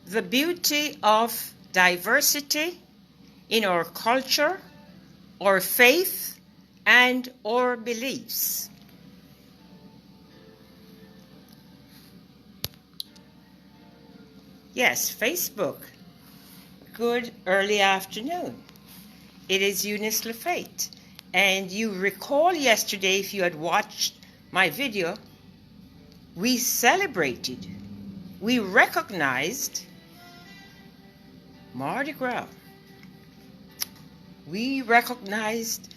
the beauty of diversity in our culture, our faith, and our beliefs. Yes, Facebook. Good early afternoon. It is Eunice Lafate. And you recall yesterday, if you had watched my video, we celebrated, we recognized Mardi Gras. We recognized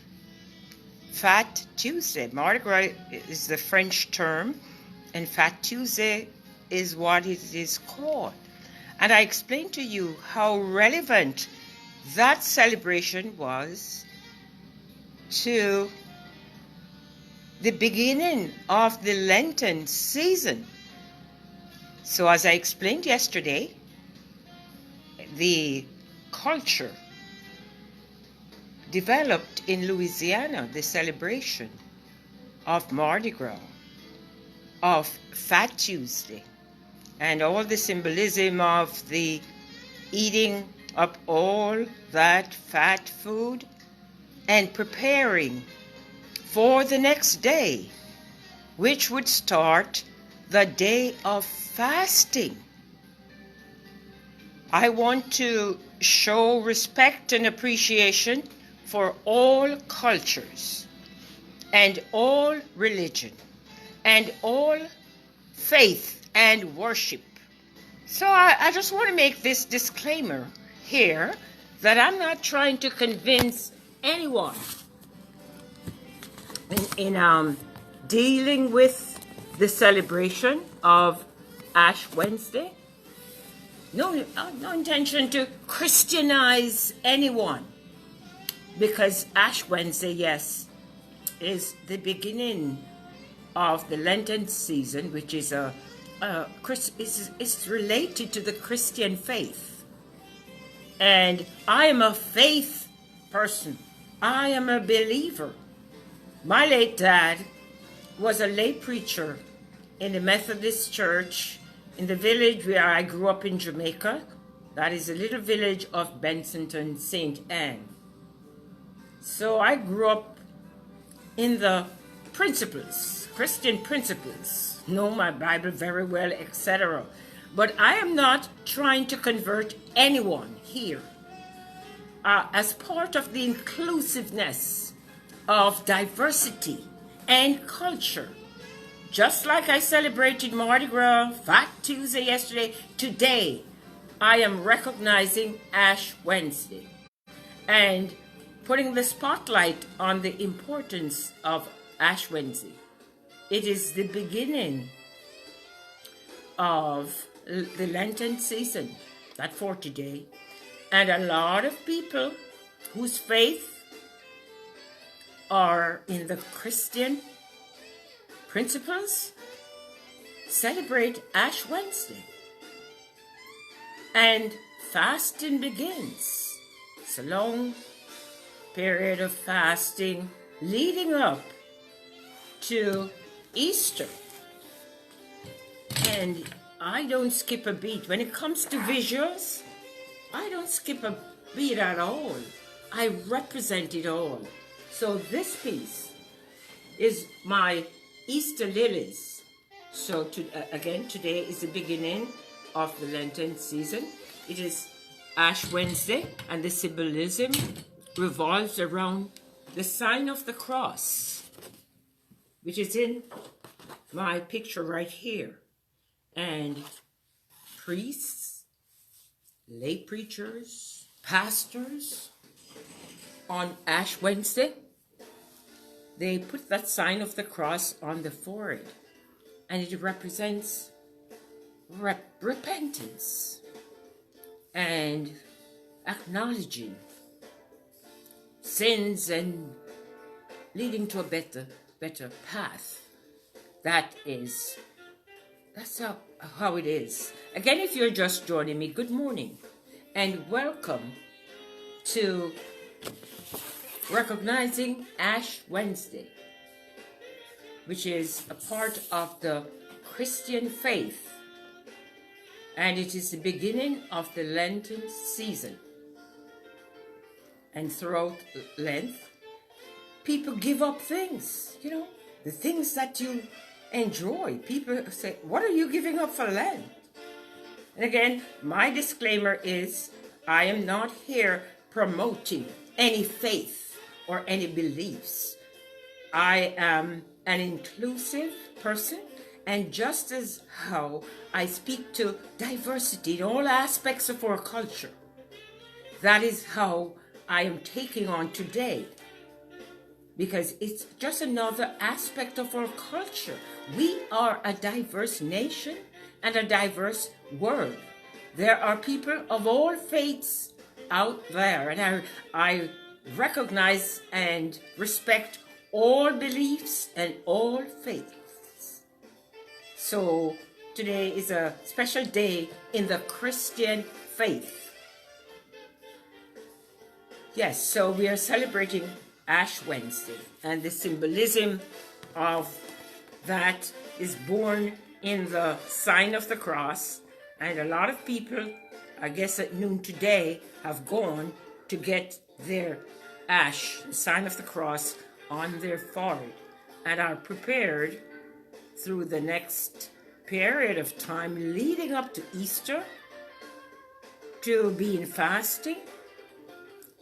Fat Tuesday. Mardi Gras is the French term, and Fat Tuesday is what it is called. And I explained to you how relevant that celebration was to the beginning of the Lenten season. So as I explained yesterday, the culture developed in Louisiana, the celebration of Mardi Gras, of Fat Tuesday, and all the symbolism of the eating up all that fat food and preparing for the next day, which would start the day of fasting. I want to show respect and appreciation for all cultures and all religion and all faith and worship. So I just want to make this disclaimer here that I'm not trying to convince anyone in dealing with the celebration of Ash Wednesday. No intention to Christianize anyone, because Ash Wednesday, yes, is the beginning of the Lenten season, which is it's related to the Christian faith. And I am a faith person. I am a believer. My late dad was a lay preacher in the Methodist Church in the village where I grew up in Jamaica. That is a little village of Bensonton, St. Anne. So I grew up in the principles, Christian principles, know my Bible very well, etc. But I am not trying to convert anyone here. As part of the inclusiveness of diversity and culture, just like I celebrated Mardi Gras, Fat Tuesday yesterday, today I am recognizing Ash Wednesday and putting the spotlight on the importance of Ash Wednesday. It is the beginning of the Lenten season, that 40 day, and a lot of people whose faith are in the Christian principles celebrate Ash Wednesday. And fasting begins. It's a long period of fasting leading up to Easter. And I don't skip a beat. When it comes to visuals, I don't skip a beat at all. I represent it all. So this piece is my Easter lilies. So again, today is the beginning of the Lenten season. It is Ash Wednesday, and the symbolism revolves around the sign of the cross, which is in my picture right here. And priests, lay preachers, pastors, on Ash Wednesday, they put that sign of the cross on the forehead, and it represents repentance and acknowledging sins and leading to a better path. That's how it is. Again, if you're just joining me, good morning and welcome to recognizing Ash Wednesday, which is a part of the Christian faith. and it is the beginning of the Lenten season. And throughout Lent, people give up things, the things that you enjoy. People say, what are you giving up for Lent? And again, my disclaimer is, I am not here promoting any faith or any beliefs. I am an inclusive person, and just as how I speak to diversity in all aspects of our culture, that is how I am taking on today, because it's just another aspect of our culture. We are a diverse nation and a diverse world. There are people of all faiths out there, and I recognize and respect all beliefs and all faiths. So today is a special day in the Christian faith. Yes, so we are celebrating Ash Wednesday, and the symbolism of that is born in the sign of the cross. And a lot of people, I guess at noon today, have gone to get their ash, the sign of the cross, on their forehead, and are prepared through the next period of time leading up to Easter to be in fasting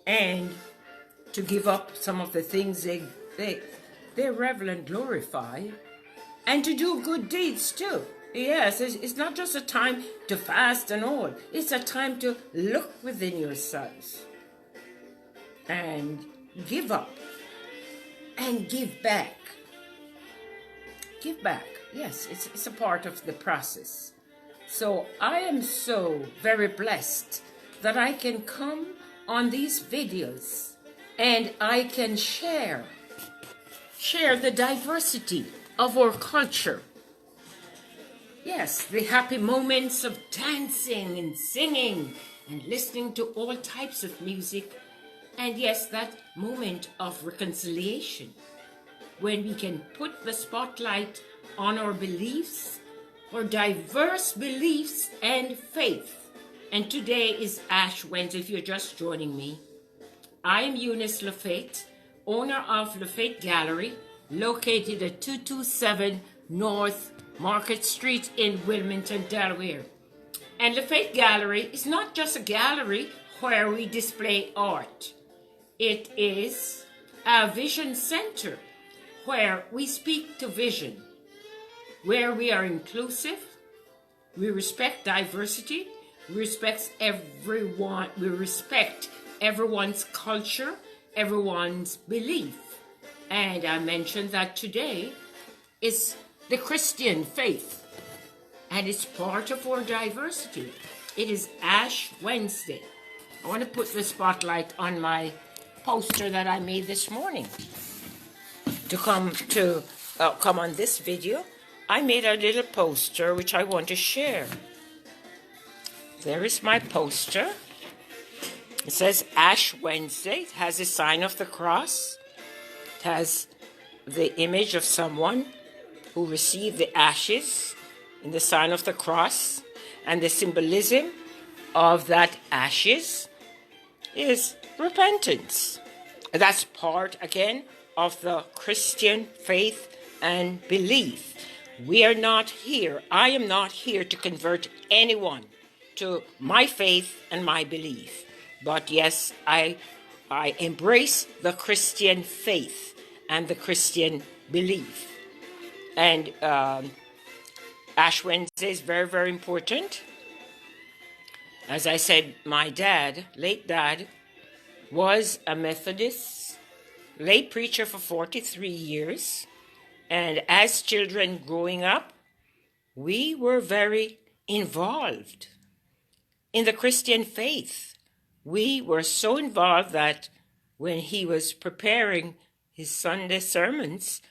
and to give up some of the things they revel and glorify, and to do good deeds too. Yes, it's not just a time to fast and all. It's a time to look within yourselves and give up and give back. Give back. Yes, it's a part of the process. So I am so very blessed that I can come on these videos and I can share the diversity of our culture. Yes, the happy moments of dancing and singing and listening to all types of music. And yes, that moment of reconciliation when we can put the spotlight on our beliefs, our diverse beliefs and faith. And today is Ash Wednesday, if you're just joining me. I am Eunice Lafate, owner of Lafate Gallery, located at 227 North Market Street in Wilmington, Delaware. And Lafate Gallery is not just a gallery where we display art. It is a vision center where we speak to vision, where we are inclusive, we respect diversity, we respect everyone's culture, everyone's belief. And I mentioned that today is the Christian faith, and it's part of our diversity. It is Ash Wednesday. I want to put the spotlight on my poster that I made this morning. To come on this video, I made a little poster which I want to share. There is my poster. It says Ash Wednesday. It has the sign of the cross. It has the image of someone who received the ashes in the sign of the cross, and the symbolism of that ashes is repentance. That's part, again, of the Christian faith and belief. We are not here, I am not here to convert anyone to my faith and my belief. But yes, I embrace the Christian faith and the Christian belief. And Ash Wednesday is very, very important. As I said, my dad, late dad, was a Methodist lay preacher for 43 years. And as children growing up, we were very involved in the Christian faith. We were so involved that when he was preparing his Sunday sermons,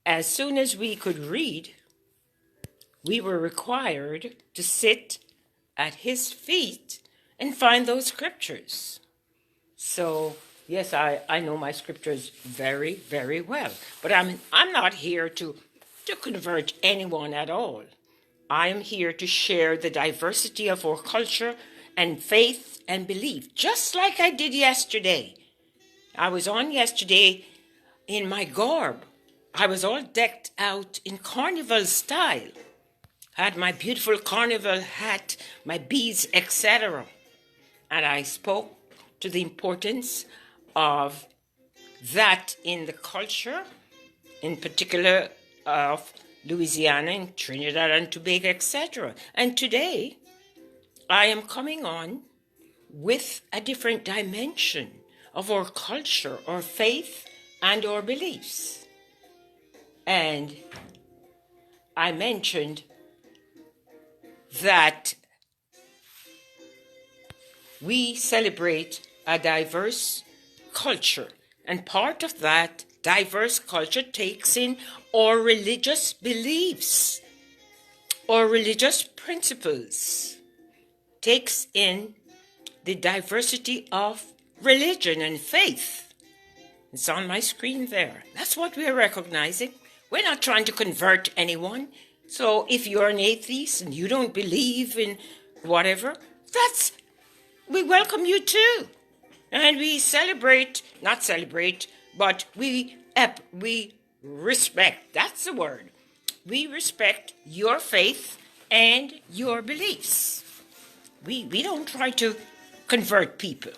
as soon as we could read, we were required to sit at his feet and find those scriptures. So, yes, I know my scriptures very, very well. But I'm not here to convert anyone at all. I am here to share the diversity of our culture and faith and belief, just like I did yesterday. I was on yesterday in my garb. I was all decked out in carnival style. I had my beautiful carnival hat, my beads, etc. And I spoke to the importance of that in the culture, in particular of Louisiana and Trinidad and Tobago, etc. And today, I am coming on with a different dimension of our culture, our faith, and our beliefs. And I mentioned that we celebrate a diverse culture, and part of that diverse culture takes in our religious beliefs, our religious principles, takes in the diversity of religion and faith. It's on my screen there. That's what we're recognizing. We're not trying to convert anyone. So if you're an atheist and you don't believe in whatever, we welcome you too. And we but we respect. That's the word. We respect your faith and your beliefs. We don't try to convert people.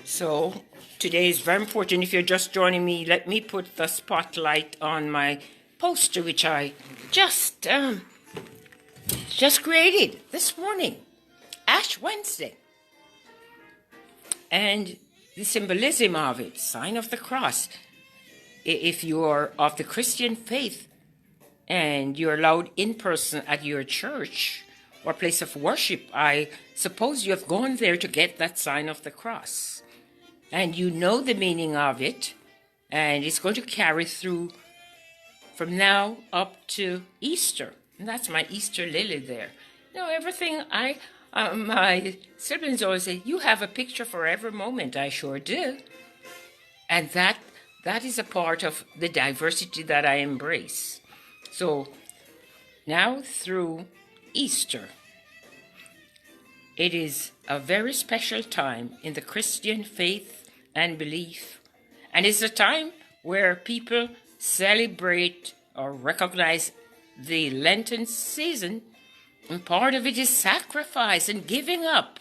So today is very important. If you're just joining me, let me put the spotlight on my poster, which I just created this morning, Ash Wednesday. And the symbolism of it, sign of the cross. If you're of the Christian faith and you're allowed in person at your church or place of worship, I suppose you have gone there to get that sign of the cross. And you know the meaning of it, and it's going to carry through from now up to Easter. And that's my Easter lily there. Everything my siblings always say, you have a picture for every moment. I sure do. And that is a part of the diversity that I embrace. So now through Easter, it is a very special time in the Christian faith and belief. And it's a time where people celebrate or recognize the Lenten season. And part of it is sacrifice and giving up.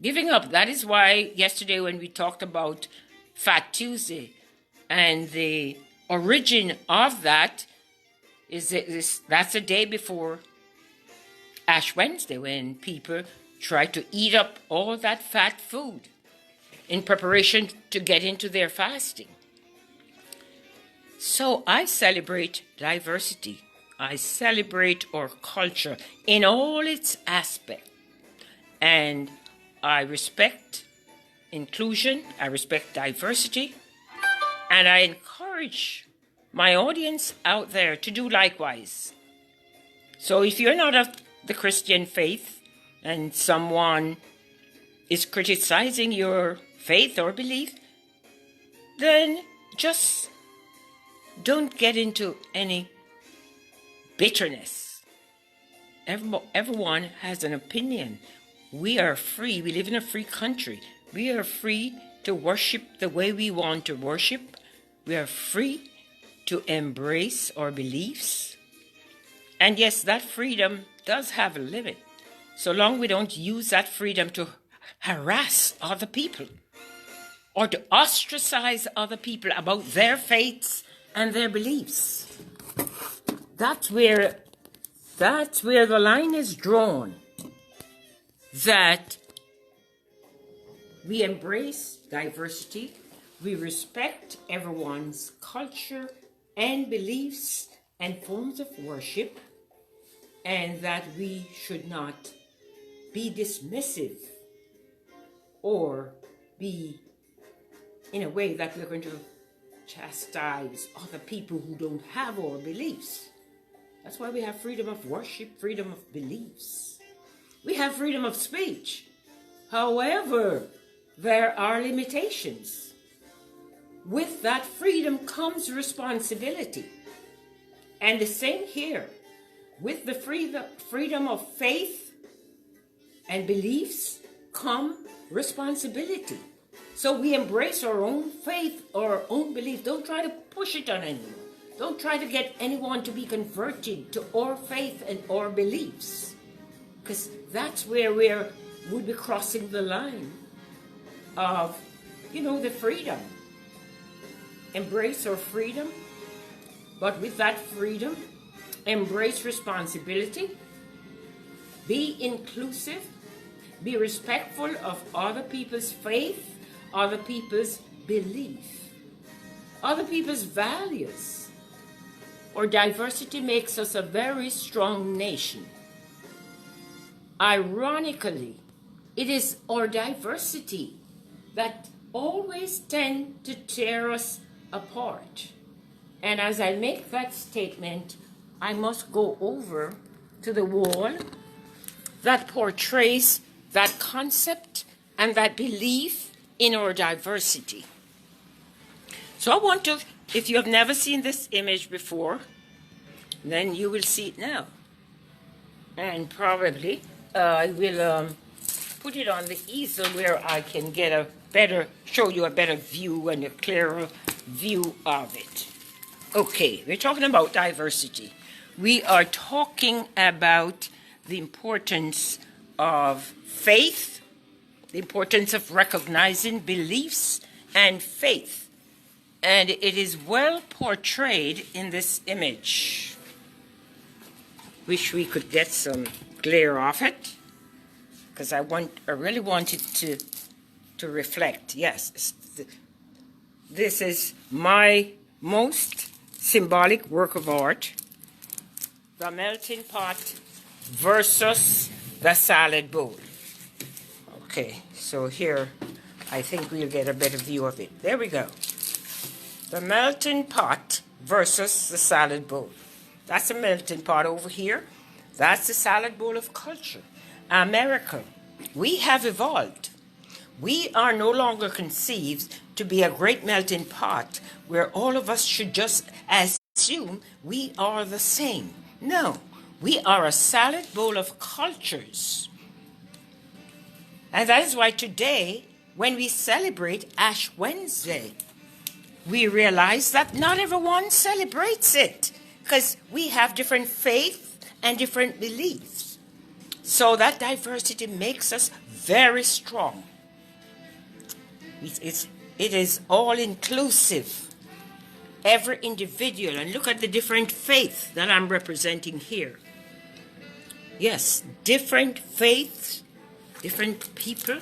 Giving up. That is why yesterday when we talked about Fat Tuesday and the origin of that that's the day before Ash Wednesday, when people try to eat up all that fat food in preparation to get into their fasting. So I celebrate diversity. I celebrate our culture in all its aspects. And I respect inclusion, I respect diversity, and I encourage my audience out there to do likewise. So if you're not of the Christian faith and someone is criticizing your faith or belief, then just don't get into any bitterness. Everyone has an opinion. We are free. We live in a free country. We are free to worship the way we want to worship. We are free to embrace our beliefs. And yes, that freedom does have a limit, so long we don't use that freedom to harass other people or to ostracize other people about their faiths and their beliefs. That's where the line is drawn, that we embrace diversity, we respect everyone's culture and beliefs and forms of worship, and that we should not be dismissive or be in a way that we're going to chastise other people who don't have our beliefs. That's why we have freedom of worship, freedom of beliefs. We have freedom of speech. However, there are limitations. With that freedom comes responsibility. And the same here. with the freedom of faith and beliefs come responsibility. So we embrace our own faith, our own belief. Don't try to push it on anyone. Don't try to get anyone to be converted to our faith and our beliefs, because that's where we'd be crossing the line of, the freedom. Embrace our freedom, but with that freedom, embrace responsibility, be inclusive, be respectful of other people's faith, other people's belief, other people's values. Our diversity makes us a very strong nation. Ironically, it is our diversity that always tend to tear us apart. And as I make that statement, I must go over to the wall that portrays that concept and that belief in our diversity. So I want to, if you have never seen this image before, then you will see it now. And probably I will put it on the easel where I can get show you a better view and a clearer view of it. Okay, we're talking about diversity. We are talking about the importance of faith, the importance of recognizing beliefs and faith. And it is well portrayed in this image. Wish we could get some glare off it, because I really want it to reflect. Yes, this is my most symbolic work of art, the melting pot versus the salad bowl. Okay, so here I think we'll get a better view of it. There we go. The melting pot versus the salad bowl. That's a melting pot over here. That's the salad bowl of culture. America, we have evolved. We are no longer conceived to be a great melting pot where all of us should just assume we are the same. No, we are a salad bowl of cultures. And that is why today, when we celebrate Ash Wednesday, we realize that not everyone celebrates it, because we have different faith and different beliefs. So that diversity makes us very strong. It is all inclusive. Every individual, and look at the different faiths that I'm representing here. Yes, different faiths, different people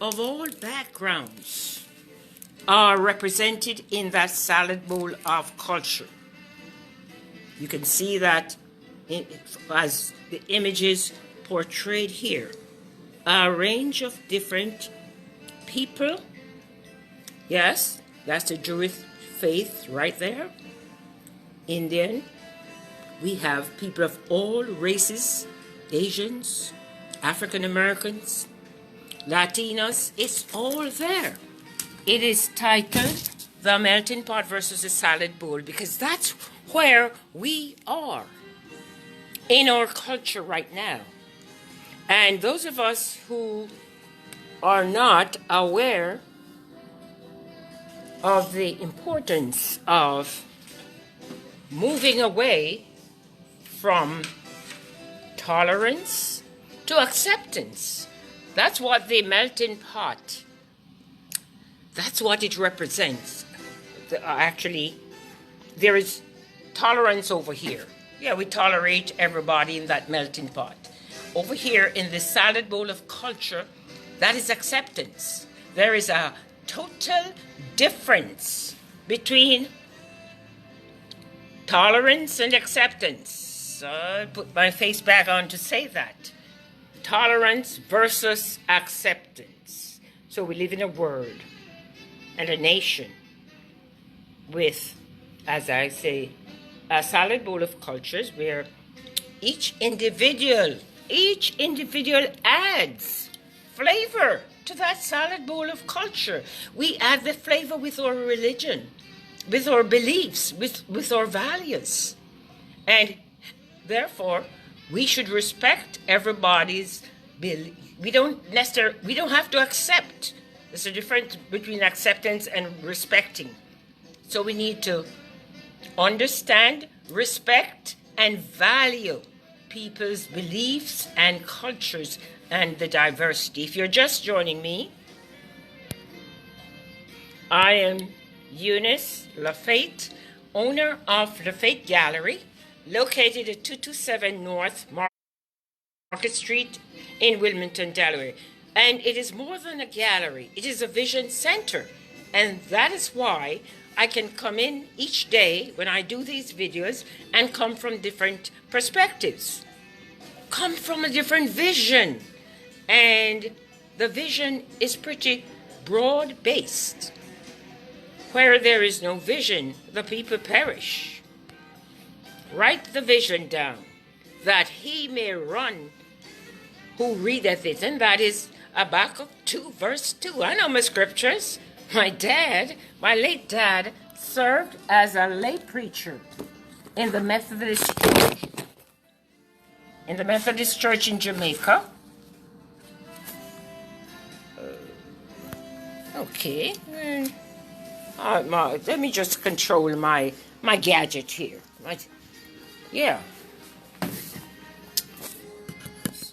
of all backgrounds are represented in that salad bowl of culture. You can see that as the images portrayed here. A range of different people. Yes, that's the Jewish faith right there. Indian. We have people of all races, Asians, African Americans, Latinos. It's all there. It is titled The Melting Pot versus the Salad Bowl, because that's where we are in our culture right now. And those of us who are not aware of the importance of moving away from tolerance to acceptance. That's what the melting pot, that's what it represents. Actually, there is tolerance over here. Yeah, we tolerate everybody in that melting pot. Over here in the salad bowl of culture, that is acceptance. There is a total difference between tolerance and acceptance. I put my face back on to say that. Tolerance versus acceptance. So we live in a world and a nation with, as I say, a salad bowl of cultures where each individual adds flavor to that salad bowl of culture. We add the flavor with our religion, with our beliefs, with our values. And Therefore, we should respect everybody's belief. We don't have to accept. There's a difference between acceptance and respecting. So we need to understand, respect, and value people's beliefs and cultures and the diversity. If you're just joining me, I am Eunice Lafate, owner of Lafate Gallery, located at 227 North Market Street in Wilmington, Delaware. And it is more than a gallery. It is a vision center. And that is why I can come in each day when I do these videos and come from different perspectives. Come from a different vision. And the vision is pretty broad-based. Where there is no vision, the people perish. Write the vision down, that he may run who readeth it. And that is Habakkuk 2, verse 2. I know my scriptures. My late dad, served as a lay preacher in the Methodist Church in Jamaica. Okay. Let me just control my gadget here. Yeah.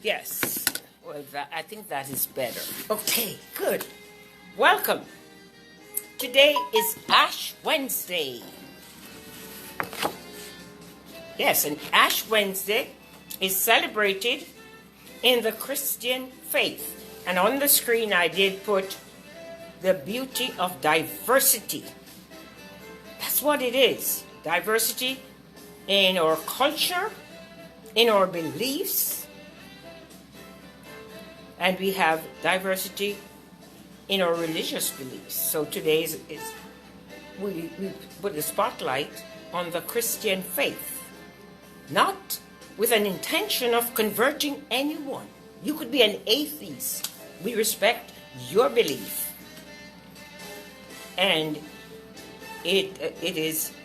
Yes. Well, I think that is better. Okay, good. Welcome. Today is Ash Wednesday. Yes, and Ash Wednesday is celebrated in the Christian faith. And on the screen I did put the beauty of diversity. That's what it is. Diversity in our culture, in our beliefs, and we have diversity in our religious beliefs. So today we put the spotlight on the Christian faith, not with an intention of converting anyone. You could be an atheist. We respect your belief. And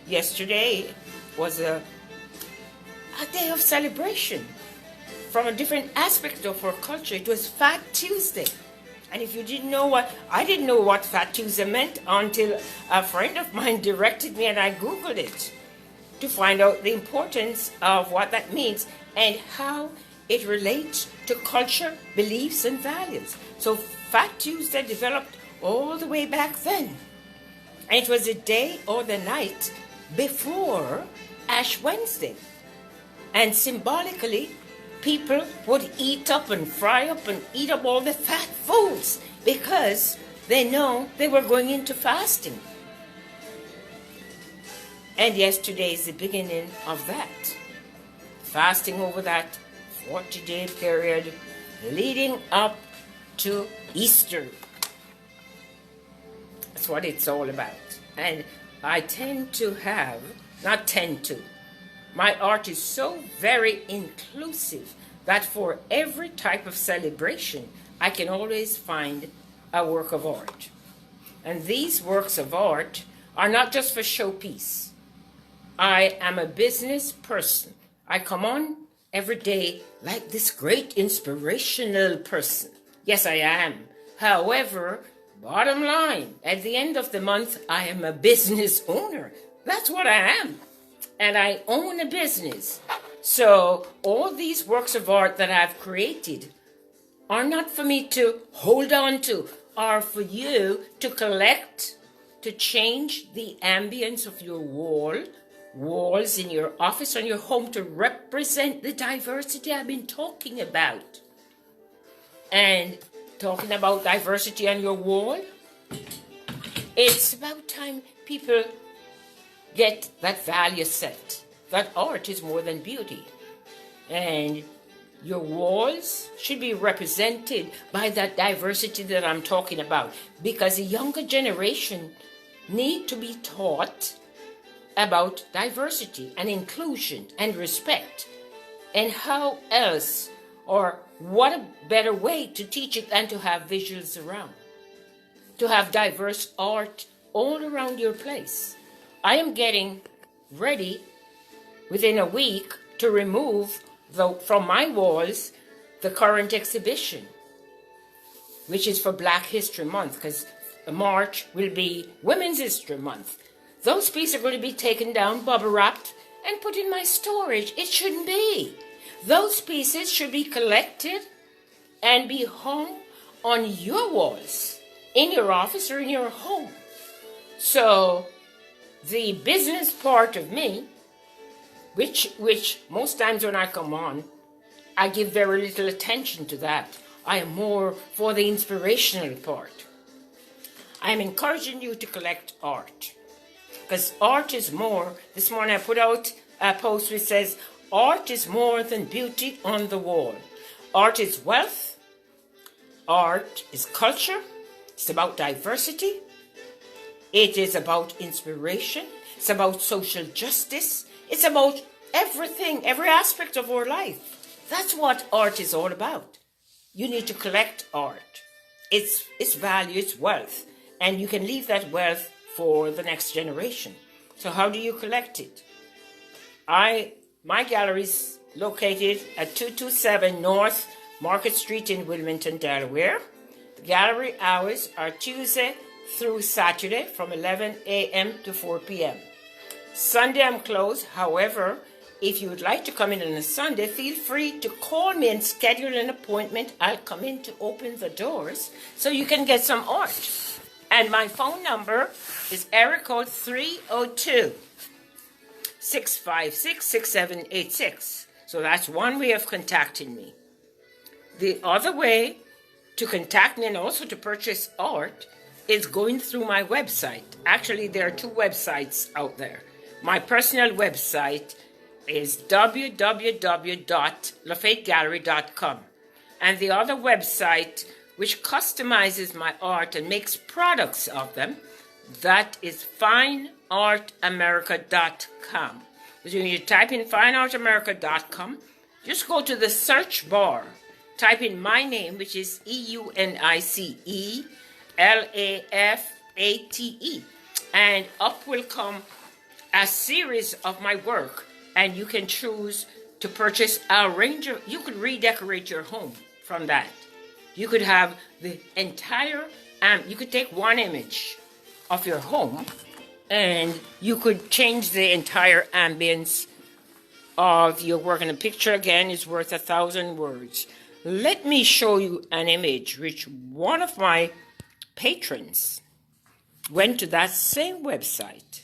yesterday was a day of celebration from a different aspect of our culture. It was Fat Tuesday. And if you didn't know I didn't know what Fat Tuesday meant until a friend of mine directed me and I Googled it to find out the importance of what that means and how it relates to culture, beliefs, and values. So Fat Tuesday developed all the way back then. And it was the day or the night before Ash Wednesday. And symbolically, people would eat up and fry up and eat up all the fat foods because they know they were going into fasting. And yesterday is the beginning of that. Fasting over that 40-day period leading up to Easter. That's what it's all about. And I my art is so very inclusive that for every type of celebration, I can always find a work of art. And these works of art are not just for showpiece. I am a business person. I come on every day like this great inspirational person. Yes, I am. However, bottom line, at the end of the month, I am a business owner. That's what I am. And I own a business. So all these works of art that I've created are not for me to hold on to, are for you to collect, to change the ambience of your walls in your office or your home to represent the diversity I've been talking about. And talking about diversity on your wall, it's about time people get that value set, that art is more than beauty. And your walls should be represented by that diversity that I'm talking about, because the younger generation need to be taught about diversity and inclusion and respect. And how else, or what a better way to teach it than to have visuals around, to have diverse art all around your place. I am getting ready within a week to remove from my walls the current exhibition, which is for Black History Month, because March will be Women's History Month. Those pieces are going to be taken down, bubble wrapped, and put in my storage. It shouldn't be. Those pieces should be collected and be hung on your walls, in your office or in your home. So the business part of me, which most times when I come on, I give very little attention to that. I am more for the inspirational part. I am encouraging you to collect art, because art is more. This morning I put out a post which says, art is more than beauty on the wall. Art is wealth. Art is culture. It's about diversity. It is about inspiration. It's about social justice. It's about everything, every aspect of our life. That's what art is all about. You need to collect art. It's value, it's wealth. And you can leave that wealth for the next generation. So how do you collect it? My gallery is located at 227 North Market Street in Wilmington, Delaware. The gallery hours are Tuesday through Saturday from 11 a.m. to 4 p.m. Sunday I'm closed. However, if you would like to come in on a Sunday, feel free to call me and schedule an appointment. I'll come in to open the doors so you can get some art. And my phone number is area code 302-656-6786. So that's one way of contacting me. The other way to contact me and also to purchase art is going through my website. Actually, there are two websites out there. My personal website is www.lafategallery.com. And the other website, which customizes my art and makes products of them, that is fineartamerica.com. So when you type in fineartamerica.com, just go to the search bar, type in my name, which is EUNICE LAFATE, and up will come a series of my work, and you can choose to purchase a range of, you could redecorate your home from that. You could have the entire, you could take one image of your home and you could change the entire ambience of your work. And a picture, again, is worth 1,000 words. Let me show you an image which one of my patrons went to that same website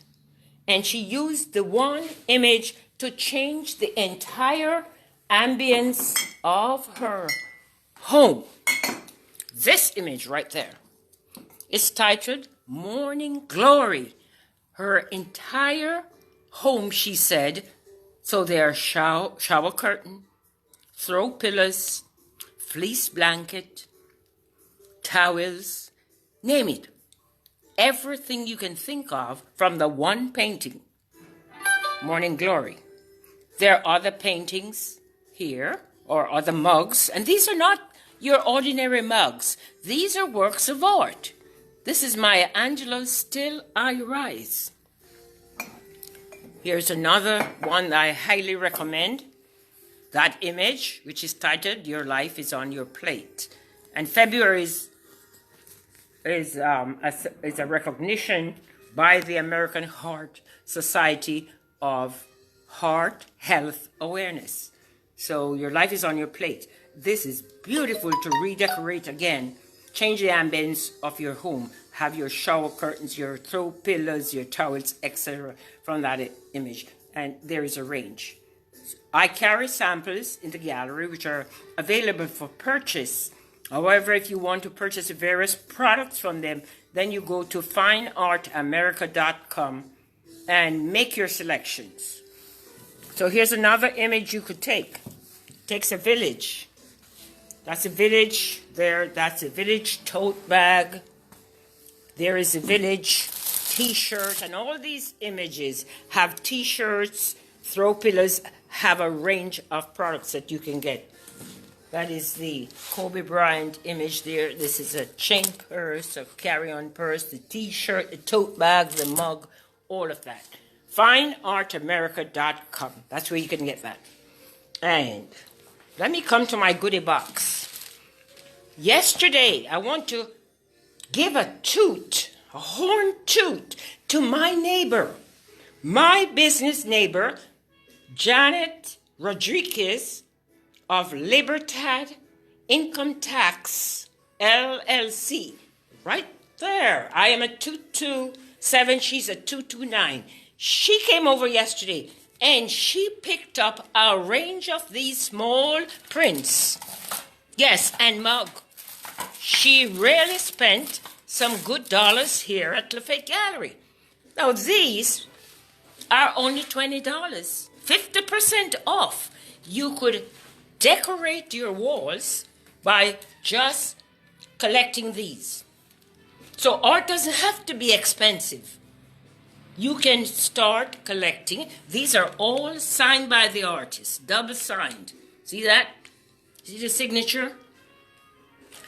and she used the one image to change the entire ambience of her home. This image right there is titled Morning Glory. Her entire home, she said, so there are shower curtain, throw pillows, fleece blanket, towels, name it. Everything you can think of from the one painting, Morning Glory. There are other paintings here, or other mugs, and these are not your ordinary mugs. These are works of art. This is Maya Angelou's Still I Rise. Here's another one that I highly recommend. That image, which is titled Your Life is on Your Plate. And February is a recognition by the American Heart Society of Heart Health Awareness. So your life is on your plate. This is beautiful to redecorate again. Change the ambience of your home. Have your shower curtains, your throw pillows, your towels, etc. from that image. And there is a range. I carry samples in the gallery which are available for purchase. However, if you want to purchase various products from them, then you go to fineartamerica.com and make your selections. So here's another image you could take. It takes a village. That's a village there. That's a village tote bag. There is a village t-shirt. And all these images have t-shirts, throw pillows, have a range of products that you can get. That is the Kobe Bryant image there. This is a chain purse, a carry-on purse, the t-shirt, the tote bag, the mug, all of that. FineArtAmerica.com. That's where you can get that. And let me come to my goodie box. Yesterday, I want to give a horn toot to my neighbor, my business neighbor, Janet Rodriguez of Libertad Income Tax LLC. Right there. I am a 227. She's a 229. She came over yesterday and she picked up a range of these small prints. Yes, and mug. She really spent some good dollars here at Lafate Gallery. Now these are only $20, 50% off. You could decorate your walls by just collecting these. So art doesn't have to be expensive. You can start collecting. These are all signed by the artist, double signed. See that? See the signature?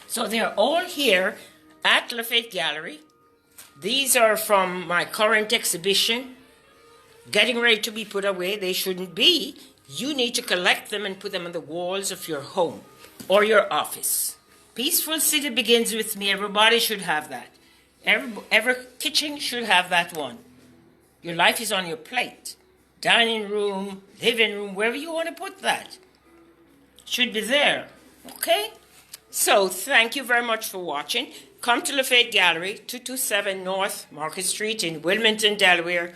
So they're all here at Lafate Gallery. These are from my current exhibition, getting ready to be put away. They shouldn't be. You need to collect them and put them on the walls of your home or your office. Peaceful city begins with me. Everybody should have that. Every kitchen should have that one. Your life is on your plate. Dining room, living room, wherever you want to put that. Should be there. Okay? So, thank you very much for watching. Come to Lafate Gallery, 227 North Market Street in Wilmington, Delaware,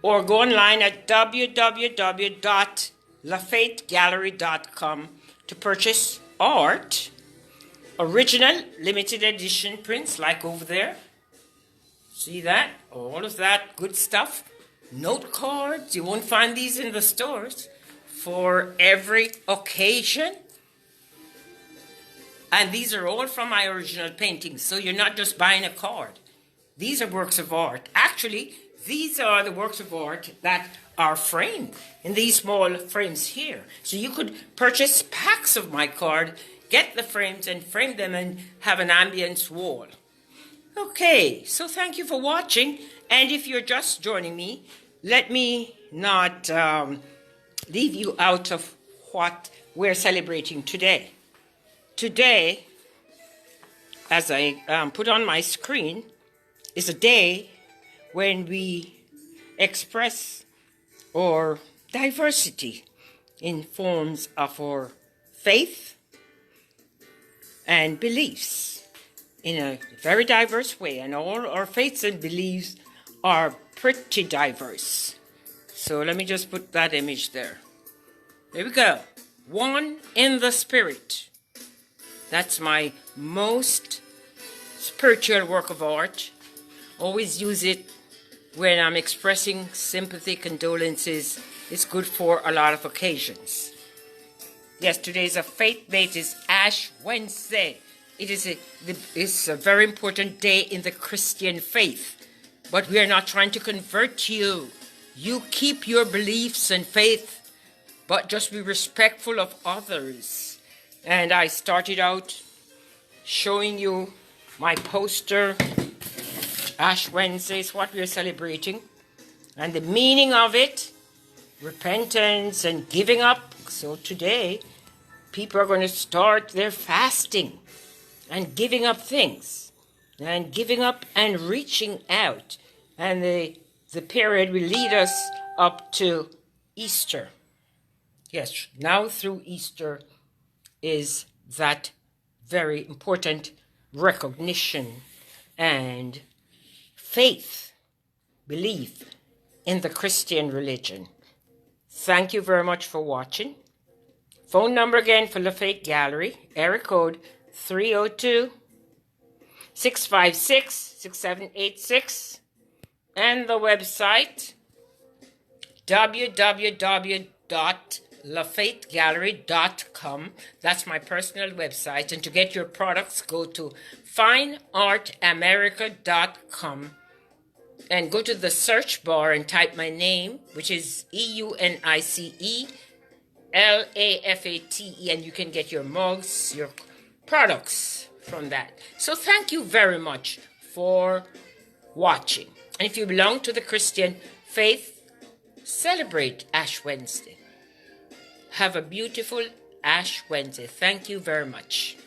or go online at www.lafategallery.com to purchase art, original limited edition prints like over there. See that? All of that good stuff. Note cards. You won't find these in the stores. For every occasion. And these are all from my original paintings. So you're not just buying a card. These are works of art. Actually, these are the works of art that are framed in these small frames here. So you could purchase packs of my card, get the frames and frame them and have an ambience wall. Okay, so thank you for watching. And if you're just joining me, let me not leave you out of what we're celebrating today. Today, as I put on my screen, is a day when we express our diversity in forms of our faith and beliefs in a very diverse way. And all our faiths and beliefs are pretty diverse. So let me just put that image there. There we go. One in the spirit. That's my most spiritual work of art. Always use it when I'm expressing sympathy, condolences. It's good for a lot of occasions. Yes, today is a faith day. It is Ash Wednesday. It's a very important day in the Christian faith. But we are not trying to convert you. You keep your beliefs and faith, but just be respectful of others. And I started out showing you my poster. Ash Wednesday is what we are celebrating. And the meaning of it, repentance and giving up. So today, people are going to start their fasting and giving up things. And giving up and reaching out. And the period will lead us up to Easter. Yes, now through Easter is that very important recognition and faith, belief in the Christian religion. Thank you very much for watching. Phone number again for Lafate Gallery, area code 302-656-6786, and the website www.lafategallery.com. That's my personal website. And to get your products, go to fineartamerica.com and go to the search bar and type my name, which is EUNICE LAFATE, and you can get your mugs, your products from that. So thank you very much for watching. And if you belong to the Christian faith, celebrate Ash Wednesday. Have a beautiful Ash Wednesday. Thank you very much.